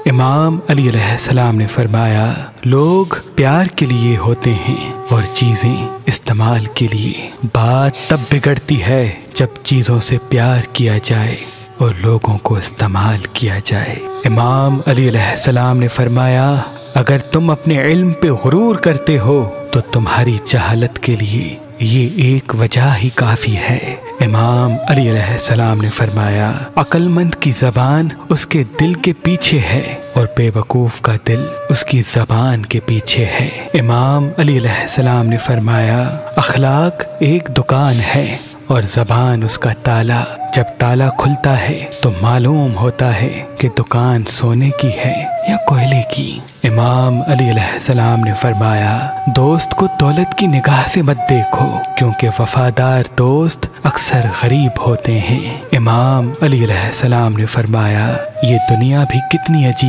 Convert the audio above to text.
इमाम अली अलैहिस्सलाम ने फरमाया, लोग प्यार के लिए होते हैं और चीज़ें इस्तेमाल के लिए। बात तब बिगड़ती है जब चीज़ों से प्यार किया जाए और लोगों को इस्तेमाल किया जाए। इमाम अली अलैहिस्सलाम ने फरमाया, अगर तुम अपने इल्म पे गुरूर करते हो तो तुम्हारी जहालत के लिए ये एक वजह ही काफ़ी है। इमाम अली अलैहिस्सलाम ने फरमाया, अक्लमंद की ज़बान उसके दिल के पीछे है और बेवकूफ़ का दिल उसकी ज़बान के पीछे है। इमाम अली अलैहिस्सलाम ने फरमाया, अखलाक एक दुकान है और ज़बान उसका ताला। जब ताला खुलता है तो मालूम होता है कि दुकान सोने की है या कोयले की। इमाम अली अलैहिस्सलाम ने फरमाया, दोस्त को दौलत की निगाह से मत देखो क्योंकि वफादार दोस्त अक्सर गरीब होते हैं। इमाम अली अलैहिस्सलाम ने फरमाया, ये दुनिया भी कितनी अजीब